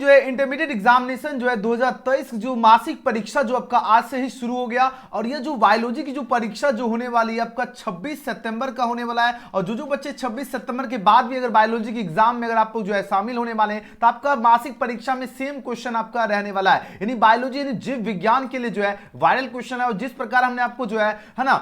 जो है intermediate examination जो है 2023 जो मासिक परीक्षा जो आपका आज से ही शुरू हो गया और ये जो बायोलॉजी की जो परीक्षा जो होने वाली है आपका 26 सितंबर का होने वाला है। और जो बच्चे 26 सितंबर के बाद भी अगर बायोलॉजी के एग्जाम में अगर आप लोग जो है शामिल होने वाले हैं तो आपका मासिक परीक्षा में सेम क्वेश्चन आपका रहने वाला है। यानी बायोलॉजी यानी जीव विज्ञान के लिए जो है वायरल क्वेश्चन है। और जिस प्रकार हमने आपको जो है ना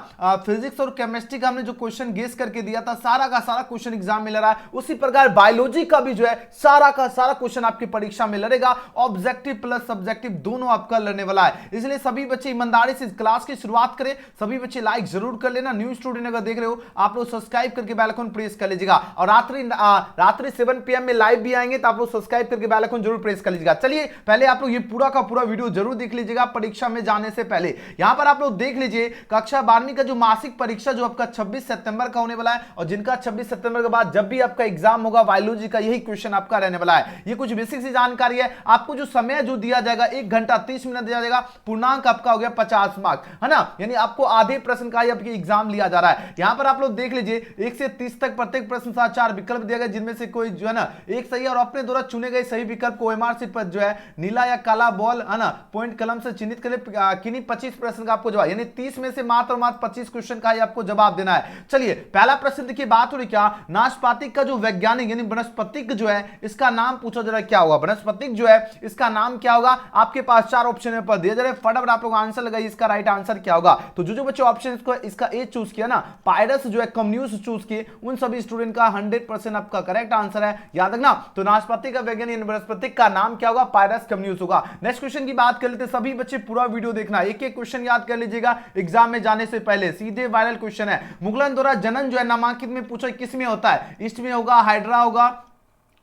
फिजिक्स और केमिस्ट्री का हमने जो क्वेश्चन गेस करके दिया था सारा का सारा क्वेश्चन एग्जाम में लड़ा है, उसी प्रकार बायोलॉजी का भी जो है सारा का सारा क्वेश्चन आपकी परीक्षा में लड़ेगा। ऑब्जेक्टिव प्लस सब्जेक्टिव दोनों आपका लड़ने वाला है। इसलिए सभी बच्चे ईमानदारी से क्लास की शुरुआत करें। सभी बच्चे लाइक जरूर कर लेना। न्यू स्टूडेंट अगर देख रहे हो आप लोग सब्सक्राइब करके बेल आइकन प्रेस कर लीजिएगा। और रात्रि 7 PM में लाइव भी आएंगे तो आप लोग सब्सक्राइब करके बेल आइकन जरूर प्रेस कर लीजिएगा। चलिए पहले आप लोग ये पूरा का पूरा वीडियो जरूर देख लीजिएगा परीक्षा में जाने से पहले। यहां पर आप लोग देख लीजिए कक्षा 12वीं का जो मासिक परीक्षा जो आपका 26 सितंबर का होने वाला है और जिनका 26 सितंबर के बाद जब भी आपका एग्जाम होगा बायोलॉजी का यही क्वेश्चन आपका रहने वाला है। ये कुछ बेसिक सी जानकारी है। आपको जो समय जो दिया जाएगा 1 घंटा 30 मिनट दिया जाएगा। पूर्णांक आपका हो गया 50 मार्क, है ना। यानी आपको आधे प्रश्न का ही आपके एग्जाम लिया जा रहा है। यहां पर आप लोग देख लीजिए 1 से 30 तक प्रत्येक प्रश्न का 4 विकल्प दिया गया जिनमें से कोई जो है ना एक सही और अपने द्वारा चुने गए सही विकल्प को ओएमआर शीट पर जो है नीला या काला बॉल है ना पॉइंट कलम से चिन्हित करें। किन्हीं 25 प्रश्न का आपको जवाब यानी 30 में से मात्र 25 क्वेश्चन का ही आपको जवाब देना है। चलिए पहला प्रश्न देखिए, बात हो रही क्या नाशपाती का जो वैज्ञानिक यानी वनस्पतिक जो है इसका नाम पूछा जा रहा है क्या होगा। वनस्पतिक जो है इसका नाम क्या होगा। आपके पास 4 ऑप्शन पर दिया जा रहा है, फटाफट आप लोग आंसर लगाइए इसका राइट आंसर क्या होगा। तो जो बच्चे ऑप्शन इसका ए चूज किया ना पायरस जो है कम्युनिस चूज किए उन सभी स्टूडेंट का 100% आपका करेक्ट आंसर है। याद रखना। तो नाशपाती का वैज्ञानिक वनस्पतिक का नाम क्या होगा, पायरस कम्युनिस होगा। नेक्स्ट क्वेश्चन की बात कर लेते हैं। सभी बच्चे पूरा वीडियो देखना, एक एक क्वेश्चन याद कर लीजिएगा एग्जाम में जाने से पहले। सीधे वायरल क्वेश्चन है। मुगलन द्वारा जनन जो है नामांकित में पूछा किस में होता है, ईस्ट में होगा, हाइड्रा होगा,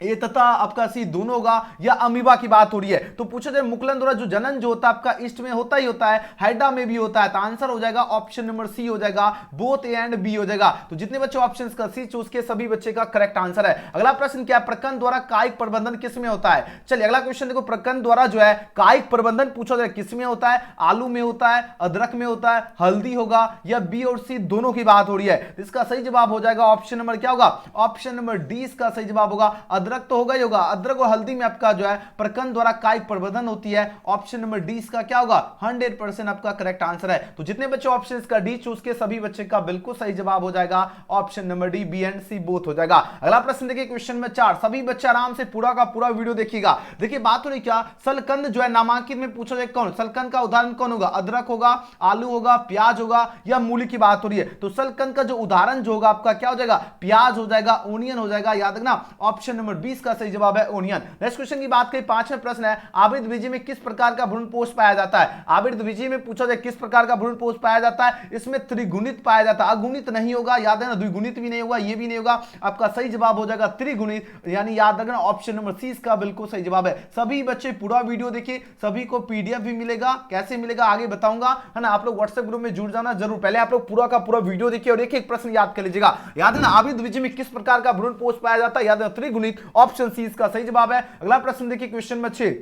ए तथा आपका सी दोनों होगा, या अमीबा की बात हो रही है। तो पूछा जाए मुकुलन द्वारा जो जनन जो होता है आपका ईस्ट में होता ही होता है, हाइड्रा में भी होता है। तो आंसर हो जाएगा ऑप्शन नंबर सी हो जाएगा, बोथ ए एंड बी हो जाएगा। तो जितने बच्चे ऑप्शंस का सी चूज के सभी बच्चे का करेक्ट आंसर है। अगला प्रश्न क्या है, प्रकंद द्वारा कायिक प्रबंधन किस में होता है। चलिए अगला क्वेश्चन देखो, प्रकंद द्वारा जो है कायिक प्रबंधन पूछा जाए किस में होता है, आलू में होता है, अदरक में होता है, हल्दी होगा, या बी और सी दोनों की बात हो रही है। इसका सही जवाब हो जाएगा ऑप्शन नंबर क्या होगा, ऑप्शन नंबर डी इसका सही जवाब होगा। अदरक तो होगा ही होगा, अदरक और हल्दी में आपका जो है प्रकंद द्वारा कायिक प्रबंधन होती है। ऑप्शन नंबर डी इसका क्या होगा, 100% आपका करेक्ट आंसर है। तो जितने बच्चे ऑप्शन का डी चूज के सभी बच्चे का बिल्कुल सही जवाब हो जाएगा option number D, B and C both हो जाएगा। अगला प्रश्न देखिए क्वेश्चन नंबर 4। सभी बच्चे आराम से पूरा का पूरा वीडियो देखिएगा। देखिए बात हो रही क्या, सलकंद जो है नामांकित में पूछा जाए कौन, सलकंद का उदाहरण कौन होगा, अदरक होगा, आलू होगा, प्याज होगा, या मूली की बात हो रही है। तो सलकंद का जो उदाहरण जो होगा आपका क्या हो जाएगा, प्याज हो जाएगा, ओनियन हो जाएगा। याद रखना ऑप्शन नंबर 20 का सही जवाब है ओनियन। नेक्स्ट क्वेश्चन की बात करें, 5वां प्रश्न है, आवृत बीजी में किस प्रकार का भ्रूणपोष पाया जाता है। आवृत बीजी में पूछा जाए किस प्रकार का भ्रूणपोष पाया जाता है, इसमें त्रिगुणित पाया जाता है, अगुणित नहीं होगा। याद है ना, द्विगुणित भी नहीं होगा, ये भी नहीं होगा। आपका सही जवाब हो जाएगा त्रिगुणित, यानी याद रखना ऑप्शन नंबर सी इसका बिल्कुल सही जवाब है। सभी बच्चे पूरा वीडियो देखिए, सभी को पीडीएफ भी मिलेगा, कैसे मिलेगा आगे बताऊंगा, है ना। आप लोग व्हाट्सएप ग्रुप में जुड़ जाना जरूर। पहले आप लोग पूरा का पूरा वीडियो देखिए और एक एक प्रश्न याद कर लीजिएगा। याद है ना, आवृत बीजी में किस प्रकार का भ्रूणपोष पाया जाता है, याद है त्रिगुणित, ऑप्शन सी इसका सही जवाब है। अगला प्रश्न देखिए क्वेश्चन नंबर 6।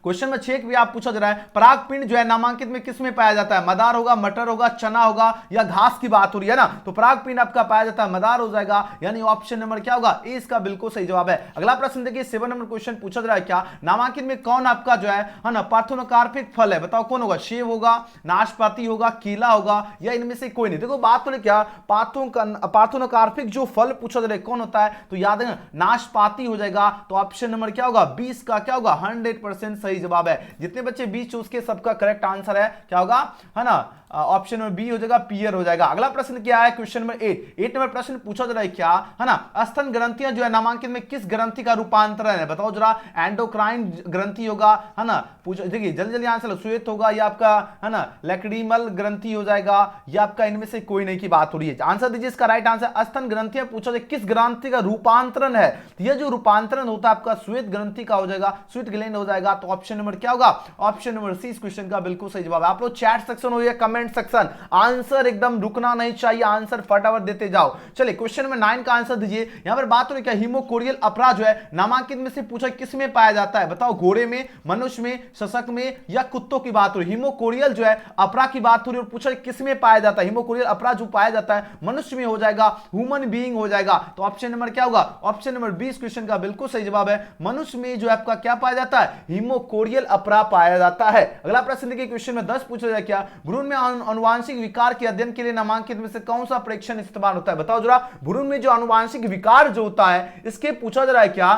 क्वेश्चन नंबर 6 भी आप पूछा जा रहा है, परागपिंड जो है नामांकित में किस में पाया जाता है, मदार होगा, मटर होगा, चना होगा, या घास की बात हो रही है ना। तो परागपिंड आपका पाया जाता है मदार हो जाएगा, यानी ऑप्शन नंबर क्या होगा, ए इसका बिल्कुल सही जवाब है। अगला प्रश्न देखिए 7 नंबर क्वेश्चन पूछा जा रहा है क्या, नामांकित में कौन आपका जो है ना पार्थेनोकार्पिक फल है, बताओ कौन होगा, सेब होगा, नाशपाती होगा, केला होगा, या इनमें से कोई नहीं। देखो बात हो क्या, पार्थेनोकार्पिक जो फल पूछा जा रहा है कौन होता है, तो याद है नाशपाती हो जाएगा। तो ऑप्शन नंबर क्या होगा, 20 का क्या होगा, 100% सही जवाब है। जितने बच्चे बी चूज के सबका करेक्ट आंसर है क्या होगा, है ना, ऑप्शन नंबर बी हो जाएगा, पियर हो जाएगा। अगला प्रश्न क्या है क्वेश्चन नंबर 8 नंबर प्रश्न पूछा जा रहा है क्या, है ना, स्तन ग्रंथियां जो है नामांकित में किस ग्रंथि का रूपांतरण है, बताओ जरा। एंडोक्राइन ग्रंथि होगा, है ना, पूछो देखिए जल्दी जल्दी आंसर, श्वेत होगा, या आपका है ना लैक्रीमल ग्रंथि हो जाएगा, या आपका इनमें से कोई नहीं की बात हो रही है। आंसर दीजिए इसका राइट आंसर। स्तन ग्रंथियां पूछा जाए किस ग्रंथि का रूपांतरण है, यह जो रूपांतरण होता है आपका श्वेत ग्रंथि का हो जाएगा, स्वीट ग्लैंड हो जाएगा। तो ऑप्शन नंबर क्या होगा, ऑप्शन नंबर सी इस क्वेश्चन का बिल्कुल सही जवाब है। आप लोग चैट सेक्शन हो या कमेंट सेक्शन, आंसर एकदम रुकना नहीं चाहिए, आंसर फटाफट देते जाओ। चलिए क्वेश्चन नंबर 9 का आंसर दीजिए। यहां पर बात हो रही है हीमोकोरियल अपरा जो है नामांकित में से पूछा किस में पाया जाता है, बताओ घोड़े में, मनुष्य में, शशक में या कुत्तों की बात हो रही है। हीमोकोरियल जो है अपरा की बात हो रही है और पूछा किस में पाया जाता है, हीमोकोरियल अपरा जो पाया जाता है मनुष्य में हो जाएगा, ह्यूमन बीइंग हो जाएगा। तो ऑप्शन नंबर क्या होगा, ऑप्शन नंबर 20 क्वेश्चन का बिल्कुल सही जवाब है। मनुष्य में जो आपका क्या पाया जाता है, हीमोकोरियल अपरा पाया जाता है। अगला प्रश्न देखिए क्वेश्चन में 10 पूछा जाए क्या, भ्रूण में आनुवांशिक विकार के अध्ययन के लिए नामांकित में से कौन सा परीक्षण इस्तेमाल होता है, बताओ जरा। भ्रूण में जो आनुवांशिक विकार जो होता है इसके पूछा जा रहा है क्या,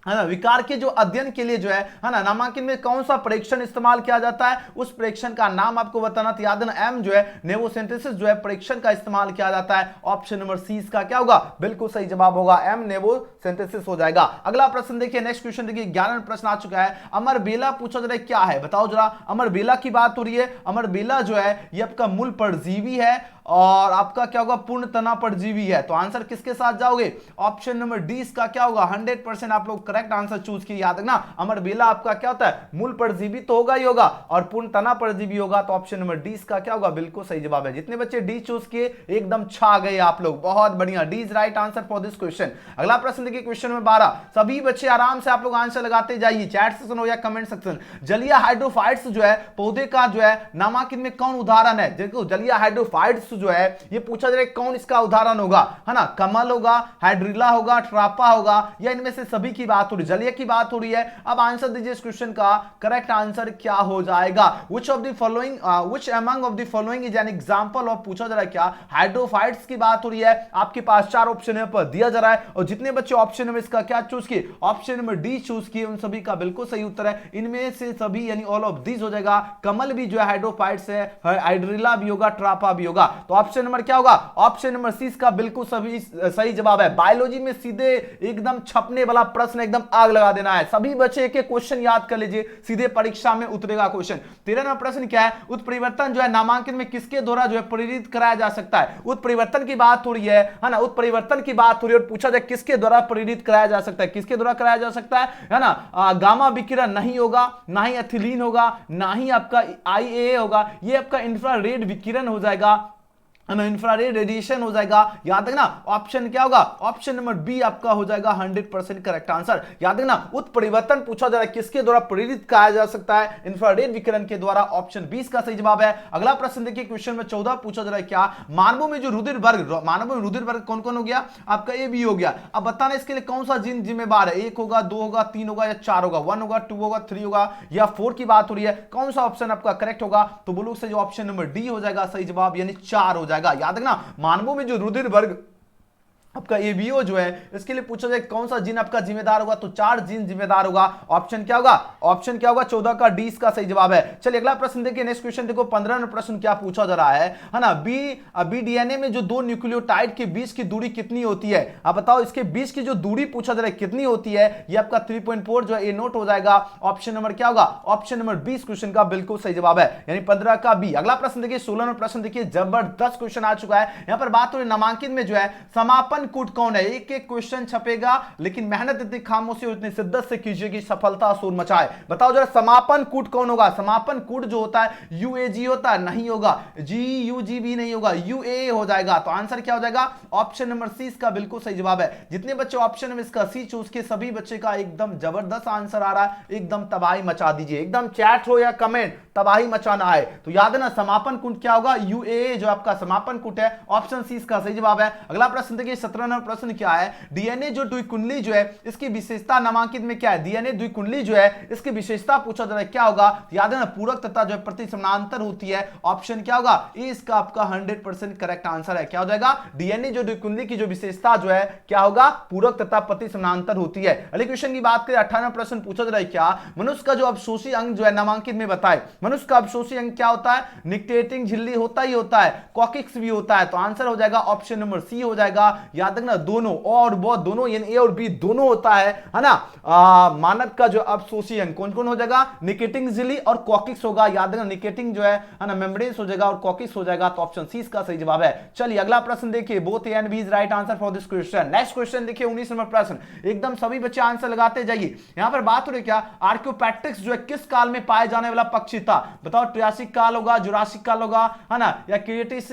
है ना, विकार के जो अध्ययन के लिए जो है ना नामांकन में कौन सा परीक्षण इस्तेमाल किया जाता है, उस परीक्षण का नाम आपको बताना। तो याद है एम जो है नेवोसिंथेसिस जो है परीक्षण का इस्तेमाल किया जाता है। ऑप्शन नंबर सी इसका क्या होगा, बिल्कुल सही जवाब होगा, एम नेवोसिंथेसिस हो जाएगा। अगला प्रश्न देखिए, नेक्स्ट क्वेश्चन देखिए, 11 प्रश्न आ चुका है। अमरबेला पूछा जा रहा है क्या है, बताओ जरा। अमरबेला की बात हो रही है। अमरबेला जो है ये आपका मूल परजीवी है और आपका क्या होगा, पूर्ण तना परजीवी है। तो आंसर किसके साथ जाओगे, ऑप्शन नंबर डी इसका क्या होगा, 100% आप लोग करेक्ट आंसर चूज किए। याद रखना अमरबेला आपका क्या होता है, मूल परजीवी तो होगा ही होगा और पूर्ण तना परजीवी होगा। तो ऑप्शन नंबर डी इसका क्या होगा, बिल्कुल सही जवाब है। जितने बच्चे डी चूज किए एकदम छा गए आप लोग, बहुत बढ़िया, D is right answer for this question. अगला प्रश्न देखिए क्वेश्चन नंबर 12। सभी बच्चे आराम से आप लोग आंसर लगाते जाइए, चैट सेक्शन हो या कमेंट सेक्शन। जलीय हाइड्रोफाइट्स जो है पौधे का जो है नामांकित में कौन उदाहरण है, देखो जलीय हाइड्रोफाइट्स जो है ये पूछा जा रहा है कौन इसका उदाहरण होगा, है ना, कमल होगा, हाइड्रिला होगा, ट्रापा होगा या इनमें से सभी की बात हो रही, जलीय की बात हो रही है। अब आंसर दीजिए इस क्वेश्चन का, करेक्ट आंसर क्या हो जाएगा, which of the following which among of the following is an example of, पूछा जा रहा है क्या, हाइड्रोफाइट्स की बात हो रही है। आपके पास 4 ऑप्शन है पर दिया जा रहा है और जितने बच्चे ऑप्शन में इसका क्या चूज किए, ऑप्शन नंबर डी चूज किए, उन सभी का बिल्कुल सही उत्तर है। इनमें से सभी यानी ऑल ऑफ दिस हो जाएगा। कमल भी जो है हाइड्रोफाइट्स है, हाइड्रिला भी होगा, ट्रापा भी होगा। तो ऑप्शन नंबर क्या होगा, ऑप्शन नंबर सी इसका बिल्कुल सही जवाब है। बायोलॉजी में सीधे एकदम छपने वाला प्रश्न, एकदम आग लगा देना है। सभी बच्चे एक एक क्वेश्चन याद कर लीजिए, सीधे परीक्षा में उतरेगा क्वेश्चन। 13 नंबर प्रश्न क्या है, उत्परिवर्तन जो है नामांकन में किसके द्वारा जो है प्रेरित कराया जा सकता है। उत्परिवर्तन की बात हो रही है ना, उत्परिवर्तन की बात हो रही है और पूछा जाए किसके द्वारा प्रेरित कराया जा सकता है, किसके द्वारा कराया जा सकता है ना। गामा विकिरण नहीं होगा, ना ही एथिलीन होगा, ना ही आपका IAA होगा, ये आपका इंफ्रारेड विकिरण हो जाएगा, इंफ्रारेड रेडिएशन हो जाएगा। याद रखना ऑप्शन क्या होगा, ऑप्शन नंबर बी आपका हो जाएगा 100% करेक्ट आंसर। याद रखना उत्परिवर्तन पूछा जा रहा है किसके द्वारा प्रेरित किया जा सकता है, इंफ्रारेड विकिरण के द्वारा, ऑप्शन 20 का सही जवाब है। अगला प्रश्न देखिए क्वेश्चन में 14 पूछा जा रहा है क्या, मानवों में जो रुधिर वर्ग, मानवों में रुधिर वर्ग कौन कौन हो गया, आपका ए बी हो गया। अब बताना इसके लिए कौन सा जीन जिम्मेदार है, 1 होगा, 2 होगा, 3 होगा या 4 होगा, 1 होगा, 2 होगा, 3 होगा या 4 की बात हो रही है, कौन सा ऑप्शन आपका करेक्ट होगा। तो बोलो से जो ऑप्शन नंबर डी हो जाएगा सही जवाब, यानी 4 हो जाएगा। याद रखना मानवों में जो रुधिर वर्ग आपका एबीओ जो है इसके लिए पूछा जाए कौन सा जीन आपका जिम्मेदार होगा, तो 4 जीन जिम्मेदार होगा। ऑप्शन क्या होगा, ऑप्शन क्या होगा, 14 का डी इसका सही जवाब है। चलिए अगला प्रश्न देखिए, नेक्स्ट क्वेश्चन देखो, 15 नंबर प्रश्न क्या पूछा जा रहा है ना, बी डीएनए में जो 2 न्यूक्लियोटाइड के बीच की दूरी कितनी होती है, आप बताओ इसके बीच की जो दूरी पूछा जा रहा है कितनी होती है। ये आपका 3.4 जो है ए नोट हो जाएगा। ऑप्शन नंबर क्या होगा, ऑप्शन नंबर 20 क्वेश्चन का बिल्कुल सही जवाब है, यानी 15 का बी। अगला प्रश्न देखिए 16 नंबर प्रश्न देखिए, जबरदस्त क्वेश्चन आ चुका है। यहां पर बात हो रही नामांकन में जो है समापन कूट कौन है, एक क्वेश्चन छपेगा लेकिन मेहनत इतनी खामोशी और इतनी शिद्दत से कीजिए कि सफलता शोर मचाए। बताओ जरा समापन कूट कौन होगा, समापन कूट जो होता है यूएजी होता है, नहीं होगा, GUG भी नहीं होगा, UAA हो जाएगा। तो आंसर क्या हो जाएगा, ऑप्शन नंबर सी इसका बिल्कुल सही जवाब है। जितने बच्चे ऑप्शन में इसका सी चूज के सभी बच्चे का एकदम जबरदस्त आंसर आ रहा है, एकदम तबाही मचा दीजिए, एकदम चैट हो या कमेंट, तबाही मचाना है। तो याद है ना समापन कूट क्या होगा, UAA जो आपका समापन कूट है, ऑप्शन सी इसका सही जवाब है। अगला प्रश्न देखिए 17 नंबर प्रश्न क्या है, डीएनए जो द्विकुंडली जो है इसकी विशेषता नामांकित में क्या है, डीएनए द्विकुंडली जो है इसकी विशेषता पूछा जा रहा है क्या होगा। याद है ना पूरक तथा जो है प्रति समानांतर होती है, ऑप्शन क्या होगा, ए इसका आपका 100% करेक्ट आंसर है। क्या हो जाएगा, डीएनए जो द्विकुंडली की जो विशेषता जो है क्या होगा, पूरक तथा प्रति समानांतर होती है। अगले क्वेश्चन की बात करें 18 प्रश्न पूछा जा रहा है क्या, मनुष्य का जो अवशोषी अंग जो है नामांकित में बताए। मनुष्य का अवशोषी अंग क्या होता है, निक्टेटिंग झिल्ली होता ही होता है, कॉकिक्स भी होता है। तो आंसर हो जाएगा ऑप्शन नंबर सी हो जाएगा। याद रखना दोनों और वो दोनों यानी ए और बी दोनों होता है ना। मानक का जो अवशोषी अंग कौन कौन हो जाएगा, निकेटिंग झिल्ली और कॉकिक्स होगा। याद रखना निकेटिंग जो है ना मेम्ब्रेन्स हो जाएगा और कॉकिक्स हो जाएगा। तो ऑप्शन सी इसका सही जवाब है। चलिए अगला प्रश्न देखिए, both A and B is right answer for this question. Next question देखिए 19 नंबर प्रश्न, एकदम सभी बच्चे आंसर लगाते जाइए। यहां पर बात हो रही क्या, आर्कियोपैक्टिक्स जो है किस काल में पाए जाने वाला पक्षी था, बताओ ट्रियासिक काल होगा, जुरासिक काल होगा, है ना, या क्रिएटिस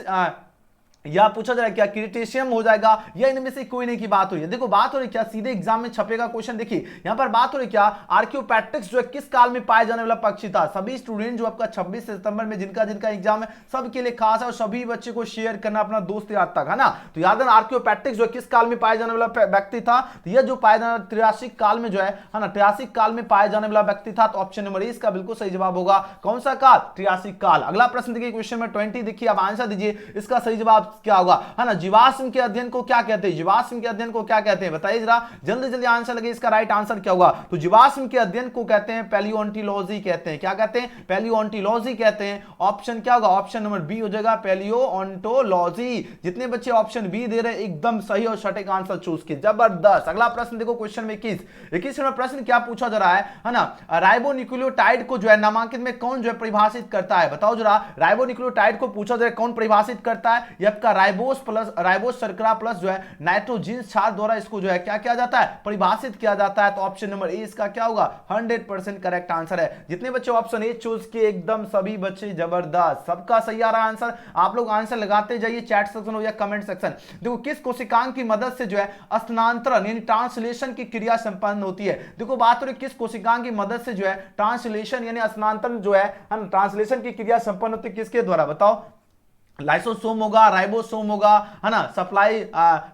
या पूछा जाए क्या क्रिटेशियम हो जाएगा, या इनमें से कोई नहीं की बात हो रही है। देखो बात हो रही क्या, सीधे एग्जाम में छपेगा क्वेश्चन। देखिए यहां पर बात हो रही क्या, आर्कियोपैक्टिक्स जो है किस काल में पाए जाने वाला पक्षी था। सभी स्टूडेंट जो आपका 26 सितंबर में जिनका जिनका एग्जाम है सबके लिए खास है और सभी बच्चे को शेयर करना अपना दोस्त याद तक, है ना। तो याद है आर्कियोपैक्टिक्स जो किस काल में पाए जाने वाला व्यक्ति था, तो यह जो पाया जाने त्रियासिक काल में जो है ना, त्रियासिक काल में पाए जाने वाला व्यक्ति था। तो ऑप्शन नंबर इसका बिल्कुल सही जवाब होगा। कौन सा काल, त्रियासिक काल। अगला प्रश्न देखिए क्वेश्चन नंबर 20, देखिए आप आंसर दीजिए, इसका सही जवाब क्या होगा, है ना। जीवाश्म के अध्ययन को क्या कहते हैं, जीवाश्म के अध्ययन को क्या कहते हैं, बताइए जरा, जल्दी जल्दी आंसर लगे, इसका राइट आंसर क्या होगा। तो जीवाश्म के अध्ययन को कहते हैं पैलियोन्टोलॉजी कहते हैं। क्या कहते हैं, पैलियोन्टोलॉजी कहते हैं। ऑप्शन क्या होगा, ऑप्शन नंबर बी हो जाएगा, पैलियोन्टोलॉजी। जितने बच्चे ऑप्शन बी दे रहे हैं एकदम सही और सटीक आंसर चूज किए, जबरदस्त। अगला प्रश्न देखो क्वेश्चन में 21 नंबर प्रश्न क्या पूछा जा रहा है ना, राइबोन्यूक्लियोटाइड को जो है नामांकित में कौन जो है परिभाषित करता है, बताओ जरा। राइबोन्यूक्लियोटाइड को पूछा जा रहा है कौन परिभाषित करता है, ये आपका राइबोस प्लस राइबोस शर्करा प्लस जो है नाइट्रोजीन क्षार द्वारा इसको जो है क्या किया जाता है, परिभाषित किया जाता है। तो ऑप्शन नंबर ए इसका क्या होगा, 100% करेक्ट आंसर है। जितने बच्चे ऑप्शन ए चूज किए एकदम सभी बच्चे जबरदस्त, सबका सही आ रहा आंसर। आप लोग आंसर लगाते जाइए, चैट सेक्शन हो या कमेंट सेक्शन। देखो किस कोशिकांग की मदद से जो है स्थानांतरण यानी ट्रांसलेशन की क्रिया संपन्न होती है। देखो बात हो रही किस कोशिकांग की मदद से जो है ट्रांसलेशन यानी स्थानांतरण जो है ट्रांसलेशन की क्रिया संपन्न होती है, किसके द्वारा, बताओ। लाइसोसोम होगा, राइबोसोम होगा, है ना, सप्लाई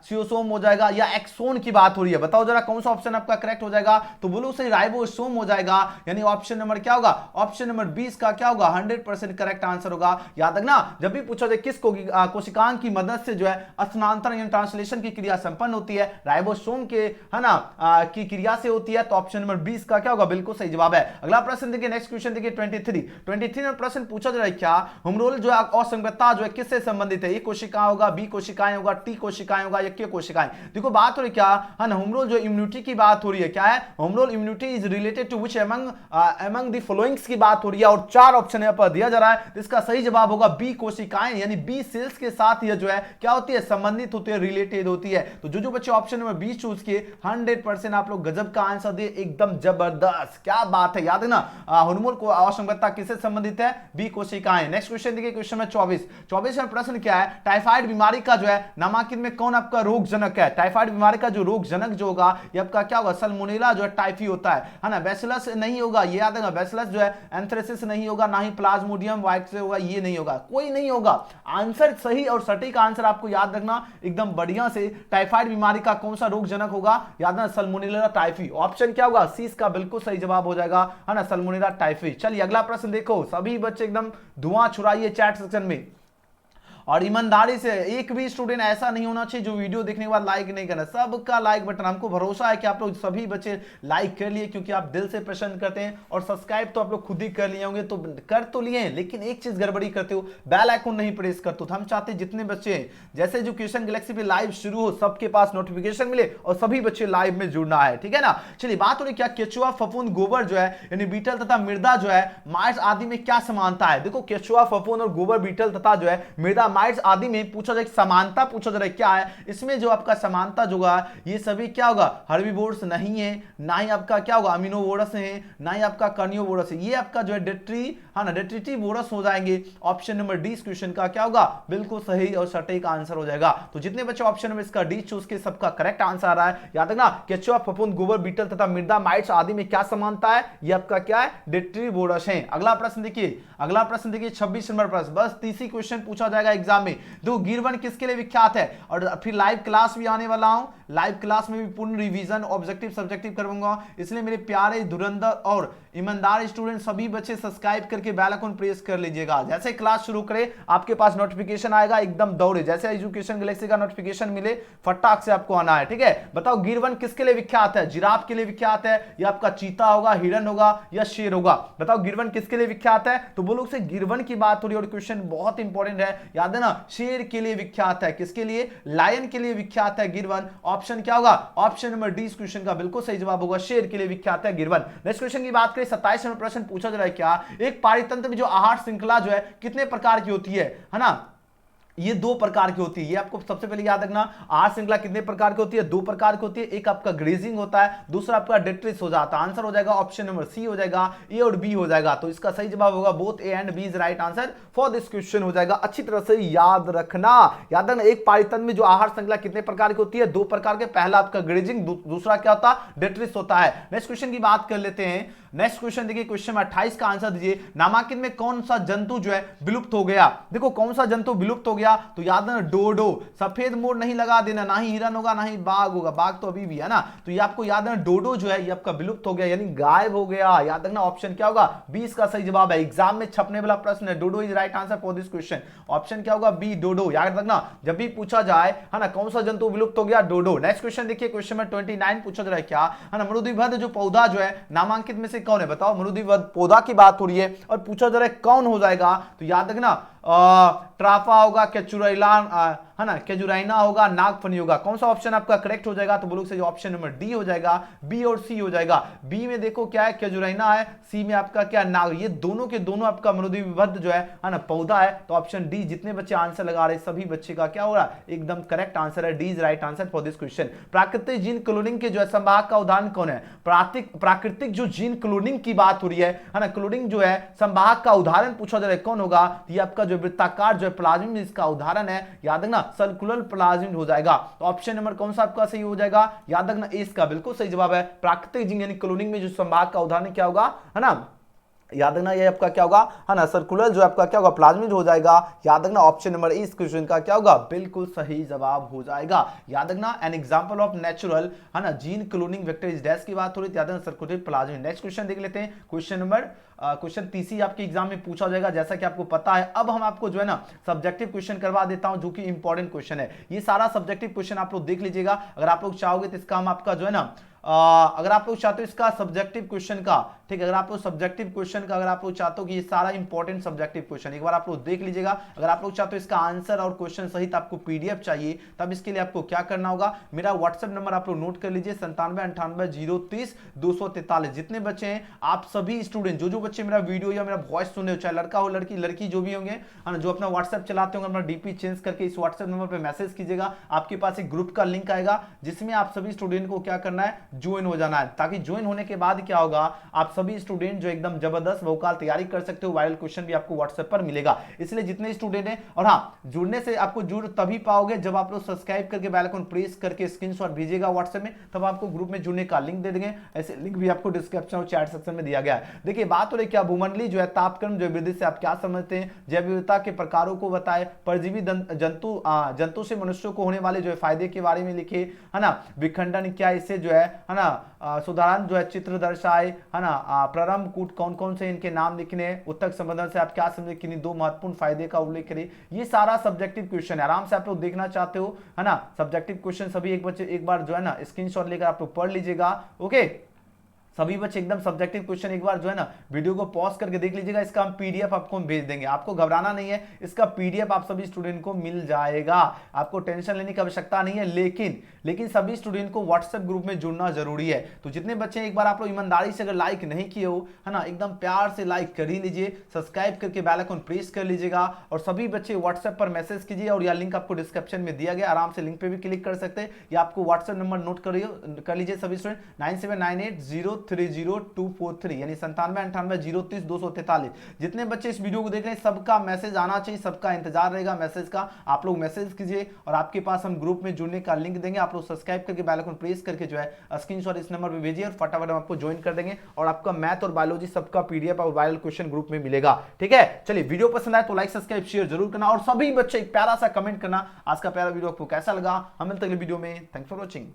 सियोसोम हो जाएगा, या एक्सोन की बात हो रही है, बताओ जरा कौन सा ऑप्शन आपका करेक्ट हो जाएगा। तो बोलो सही राइबोसोम हो जाएगा, यानी ऑप्शन नंबर क्या होगा, ऑप्शन नंबर 20 का क्या होगा, 100% करेक्ट आंसर होगा। याद रखना जब भी पूछा जाए किस कोशिकांग की मदद से जो है स्थानांतरण यानी ट्रांसलेशन की क्रिया संपन्न होती है, राइबोसोम के, है ना, की क्रिया से होती है। तो ऑप्शन नंबर 20 का क्या होगा, बिल्कुल सही जवाब है। अगला प्रश्न देखिए, नेक्स्ट क्वेश्चन देखिए 23 में प्रश्न पूछा जा रहा है क्या, होमरोल जो है असंगतता जो है किससे संबंधित है, ए कोशिका होगा, बी कोशिकाएं होगा, टी कोशिकाएं होगा, या के कोशिकाएं। देखो बात हो रही क्या, है ना, होमरोल जो इम्यूनिटी की बात हो रही है, क्या है, humoral immunity is related to which among the followings की बात हो रही है, और 4 ऑप्शन यहां पर दिया जा रहा है। तो इसका सही जवाब होगा बी कोशिकाएं, यानी बी सेल्स के साथ यह जो है क्या होती है, संबंधित होती है, रिलेटेड होती है। तो जो बच्चे ऑप्शन नंबर 20 चूज किए 100% आप लोग गजब का आंसर दिए, एकदम जबरदस्त, क्या बात है। याद है ना, होमरोल को असंगतता किससे संबंधित है, बी कोशिकाएं। नेक्स्ट क्वेश्चन देखिए क्वेश्चन में 24 में प्रश्न क्या है, टाइफाइड बीमारी का जो है नामांकित में कौन आपका रोगजनक है। टाइफाइड बीमारी का जो रोगजनक जो होगा ये आपका क्या होगा, सल्मोनेला जो है टाइफी होता है ना, बैसिलस नहीं होगा, ये याद रखना, बैसिलस जो है एंथ्रेसिस नहीं होगा, ना ही प्लाज्मोडियम वाइट से होगा, ये नहीं होगा, कोई नहीं होगा। आंसर सही और सटीक आंसर आपको याद रखना एकदम बढ़िया से, टाइफाइड बीमारी का कौन सा रोगजनक होगा, याद रखना सल्मोनेला टाइफी। ऑप्शन क्या होगा, सी इसका बिल्कुल सही जवाब हो जाएगा, है ना, सल्मोनेला टाइफी। चलिए अगला प्रश्न देखो, सभी बच्चे एकदम धुआं छुड़ाइए चैट सेक्शन में, और ईमानदारी से, एक भी स्टूडेंट ऐसा नहीं होना चाहिए जो वीडियो देखने के बाद लाइक नहीं करना, सबका लाइक बटन, हमको भरोसा है कि आप लोग सभी बच्चे लाइक कर लिए क्योंकि आप दिल से पसंद करते हैं, और सब्सक्राइब तो आप लोग खुद ही कर लिए होंगे, तो कर तो लिए हैं, लेकिन एक चीज गड़बड़ी करते हो, बेल आइकन नहीं प्रेस करते हो। तो हम चाहते हैं जितने बच्चे जैसे एजुकेशन गैलेक्सी पे लाइव शुरू हो सबके पास नोटिफिकेशन मिले और सभी बच्चे लाइव में जुड़ना है, ठीक है ना। चलिए बात हो रही क्या, केचुआ, फफूंद, गोबर जो है यानी बीटल तथा मृदा जो है माइट्स आदि में क्या समानता है। देखो केचुआ, फफूंद और गोबर, बीटल तथा जो है मृदा, माइट्स आदि में पूछा जाए समानता पूछा जा रहा है क्या है, इसमें जो आपका समानता जो होगा ये सभी क्या होगा, हर्बीवोर्स नहीं है, ना ही आपका क्या होगा अमीनोवोरस है, ना ही आपका कार्निवोरस है, ये आपका जो है डेट्रीटिवोरस हो जाएंगे। ऑप्शन नंबर डी इस क्वेश्चन का क्या होगा, बिल्कुल सही और सटीक आंसर हो जाएगा। तो जितने बच्चे ऑप्शन नंबर इसका डी चूज के सबका करेक्ट आंसर आ रहा है। याद रखना केचुआ, फफूंद, गोबर, बीटल तथा मृदा, माइट्स आदि में क्या समानता है, ये आपका क्या है, डेट्रीवोरस है। अगला प्रश्न देखिए, 26 नंबर प्रश्न, बस 30 क्वेश्चन पूछा जाएगा एग्जाम में। दो गिरवन किसके लिए विख्यात है, और फिर लाइव क्लास भी आने वाला हूं, लाइव क्लास में भी पूर्ण रिवीजन ऑब्जेक्टिव सब्जेक्टिव करवाऊंगा, इसलिए मेरे प्यारे धुरंधर और ईमानदार स्टूडेंट सभी बच्चे सब्सक्राइब करके बेल आइकन प्रेस कर लीजिएगा। जैसे क्लास शुरू करे आपके पास नोटिफिकेशन आएगा, एकदम दौड़े, जैसे एजुकेशन गैलेक्सी का नोटिफिकेशन मिले फटाक से आपको आना है, ठीक है। बताओ गिरवन किसके लिए विख्यात है, जिराफ के लिए विख्यात है, या आपका चीता होगा, हिरन होगा, या शेर होगा। बताओ गिरवन किसके लिए विख्यात है, तो बोलो से गिरवन की बात हो रही है, और क्वेश्चन बहुत इंपॉर्टेंट है। याद है ना, शेर के लिए विख्यात है। किसके लिए? लायन के लिए विख्यात है गिरवन। ऑप्शन क्या होगा? ऑप्शन नंबर डी इस क्वेश्चन का बिल्कुल सही जवाब होगा, शेर के लिए विख्यात है गिरवन। नेक्स्ट क्वेश्चन की बात करें, 27 नंबर प्रश्न पूछा जा रहा है क्या, एक पारितंत्र में जो आहार श्रृंखला जो है कितने प्रकार की होती है ना? ये दो प्रकार की होती है। ये आपको सबसे पहले याद रखना, आहार श्रृंखला कितने प्रकार की होती है? दो प्रकार की होती है। एक आपका ग्रेजिंग होता है, दूसरा आपका डेट्रिस हो जाता है। आंसर हो जाएगा ऑप्शन नंबर सी हो जाएगा, ए और बी हो जाएगा। तो इसका सही जवाब होगा both A and B is right answer for this question हो जाएगा। अच्छी तरह से याद रखना। एक पारितंत्र में जो आहार श्रृंखला कितने प्रकार की होती है? दो प्रकार के। पहला आपका ग्रेजिंग, दूसरा क्या होता है? डेट्रिस होता है। नेक्स्ट क्वेश्चन की बात कर लेते हैं। नेक्स्ट क्वेश्चन देखिए, क्वेश्चन 28 का आंसर दीजिए। नामांकित में कौन सा जंतु जो है विलुप्त हो गया? देखो कौन सा जंतु विलुप्त हो गया, तो याद है डोडो। सफेद मोर नहीं लगा देना, ना ही हिरन होगा ना ही बाघ होगा, बाघ तो अभी भी है ना। तो ये आपको याद है डोडो जो है ये आपका विलुप्त हो गया, यानी गायब हो गया। याद रखना ऑप्शन क्या होगा? बी इसका सही जवाब है। एग्जाम में छपने वाला प्रश्न है, dodo is right answer for this question. Option क्या होगा? B dodo. याद रखना जब भी पूछा जाए है ना कौन सा जंतु विलुप्त हो गया, डोडो। नेक्स्ट क्वेश्चन देखिए, क्वेश्चन में 29 पूछा जा रहा है क्या, है ना, मृदुभद्र जो पौधा जो है नामांकित में से कौन है? बताओ, मृदुभद्र पौधा की बात हो रही है और पूछा जा रहा है कौन हो जाएगा, तो याद रखना ट्राफा होगा, है ना, केजुराइना होगा, नागफनी होगा। कौन सा ऑप्शन आपका करेक्ट हो जाएगा? तो बोलो से ऑप्शन नंबर डी हो जाएगा, बी और सी हो जाएगा। बी में देखो क्या है, केजुराइना है, सी में आपका क्या नाग। ये दोनों के दोनों आपका मृदुभद्र जो है ना पौधा है। तो ऑप्शन डी, जितने बच्चे आंसर लगा रहे सभी बच्चे का क्या हो रहा है? एकदम करेक्ट आंसर है, D is right answer for this question. प्राकृतिक जीन क्लोनिंग के जो है संभाग का उदाहरण कौन है? प्राकृतिक जो जीन क्लोनिंग की बात हो रही है ना, क्लोनिंग जो है संभाग का उदाहरण पूछा जा रहा है कौन होगा? ये आपका जो वृत्ताकार जो है प्लाज्मिड इसका उदाहरण है। याद रखना सर्कुलर प्लाज्मिड हो जाएगा। तो ऑप्शन नंबर कौन सा आपका सही हो जाएगा? याद रखना ए इसका बिल्कुल सही जवाब है। प्राकृतिक जीन यानी क्लोनिंग में जो संभाग का उदाहरण क्या होगा, है ना, याद रखना ये आपका क्या होगा, है ना, सर्कुलर जो आपका क्या होगा? प्लाज्मिड हो जाएगा। याद रखना ऑप्शन नंबर इस क्वेश्चन का क्या होगा? बिल्कुल सही जवाब हो जाएगा। याद रखना एन एग्जांपल ऑफ नेचुरल, है ना, gene cloning vector is dash की बात हो रही है। याद रखना सर्कुलर प्लाज्मिड। नेक्स्ट क्वेश्चन देख लेते हैं। क्वेश्चन 30 आपके एग्जाम में पूछा जाएगा, जैसा कि आपको पता है। अब हम आपको जो है ना सब्जेक्टिव क्वेश्चन करवा देता हूं, जो कि इंपॉर्टेंट क्वेश्चन है। ये सारा सब्जेक्टिव क्वेश्चन आप लोग देख लीजिएगा। अगर आप लोग चाहोगे तो इसका हम आपका जो है ना अगर आप लोग चाहते हो इसका सब्जेक्टिव क्वेश्चन का, ठीक है, अगर आप लोग सब्जेक्टिव क्वेश्चन का अगर आप लोग चाहते हो कि ये सारा इंपॉर्टेंट सब्जेक्टिव क्वेश्चन एक बार आप लोग देख लीजिएगा। अगर आप लोग चाहते हो इसका आंसर और क्वेश्चन सहित आपको पीडीएफ चाहिए, तब इसके लिए आपको क्या करना होगा, मेरा व्हाट्सएप नंबर आप लोग नोट कर लीजिए, 9798030243। जितने बच्चे हैं आप सभी स्टूडेंट, जो बच्चे मेरा वीडियो या मेरा वॉइस सुने हो, चाहे लड़का हो लड़की जो भी होंगे, जो अपना व्हाट्सएप चलाते होंगे, अपना डीपी चेंज करके इस व्हाट्सएप नंबर पर मैसेज कीजिएगा। आपके पास एक ग्रुप का लिंक आएगा, जिसमें आप सभी स्टूडेंट को क्या करना है, ज्वाइन हो जाना है। ताकि ज्वाइन होने के बाद क्या होगा, आप सभी स्टूडेंट जो एकदम जबरदस्त वोकाल तैयारी कर सकते हो, वायरल क्वेश्चन भी आपको व्हाट्सएप पर मिलेगा। इसलिए जितने स्टूडेंट हैं, और हाँ, जुड़ने से आपको जुड़ तभी पाओगे जब आप लोग सब्सक्राइब करके बेल आइकन प्रेस करके स्क्रीनशॉट भेजिएगा व्हाट्सएप में, तब आपको ग्रुप में जुड़ने का लिंक दे देंगे। ऐसे लिंक भी आपको डिस्क्रिप्शन और चैट सेक्शन में दिया गया है। देखिए बात हो रही क्या, भूमंडलीय जो है तापक्रम जैव विधि से आप क्या समझते हैं, जैव विविधता के प्रकारों को बताए, परजीवी जंतु से मनुष्यों को होने वाले जो है फायदे के बारे में लिखे, है ना, विखंडन क्या इससे जो है ना, सुधारण जो है चित्र दर्शाए, है ना, प्रारंभ कूट कौन कौन से इनके नाम लिखने, उत्तक संबंधन से आप क्या समझे, किन्हीं दो महत्वपूर्ण फायदे का उल्लेख करें। ये सारा सब्जेक्टिव क्वेश्चन है, आराम से आप लोग देखना चाहते हो, है ना, सब्जेक्टिव क्वेश्चन सभी एक बार जो है ना स्क्रीनशॉट लेकर आप लोग पढ़ लीजिएगा। ओके, सभी बच्चे एकदम सब्जेक्टिव क्वेश्चन एक बार जो है ना वीडियो को पॉज करके देख लीजिएगा। इसका हम पीडीएफ आपको हम भेज देंगे, आपको घबराना नहीं है, इसका पीडीएफ आप सभी स्टूडेंट को मिल जाएगा, आपको टेंशन लेने की आवश्यकता नहीं है। लेकिन सभी स्टूडेंट को व्हाट्सएप ग्रुप में जुड़ना जरूरी है। तो जितने बच्चे एक बार आप लोग ईमानदारी से अगर लाइक नहीं किए हो, है ना, एकदम प्यार से लाइक कर ही लीजिए, सब्सक्राइब करके बेल आइकन प्रेस कर लीजिएगा, और सभी बच्चे व्हाट्सएप पर मैसेज कीजिए, और यह लिंक आपको डिस्क्रिप्शन में दिया गया, आराम से लिंक पे भी क्लिक कर सकते हैं, या आपको व्हाट्सएप नंबर नोट कर लीजिए सभी स्टूडेंट, 9798030243, यानी 9798030243। जितने बच्चे इस वीडियो को देख रहे हैं सबका मैसेज आना चाहिए, सबका इंतजार रहेगा मैसेज का। आप लोग मैसेज कीजिए, और आपके पास हम ग्रुप में जुड़ने का लिंक देंगे, आप लोग सब्सक्राइब करके बेल आइकन प्रेस करके जो है स्क्रीनशॉट इस नंबर पे भेजिए, और फटाफट हम आपको ज्वाइन कर देंगे, और आपका मैथ और बायोलॉजी सबका पीडीएफ और वायरल क्वेश्चन ग्रुप में मिलेगा। ठीक है, चलिए वीडियो पसंद आए तो लाइक सब्सक्राइब शेयर जरूर करना, और सभी बच्चे एक प्यारा सा कमेंट करना, आज का प्यारा वीडियो आपको कैसा लगा। हम मिलते हैं अगले वीडियो में, थैंक्स फॉर वॉचिंग।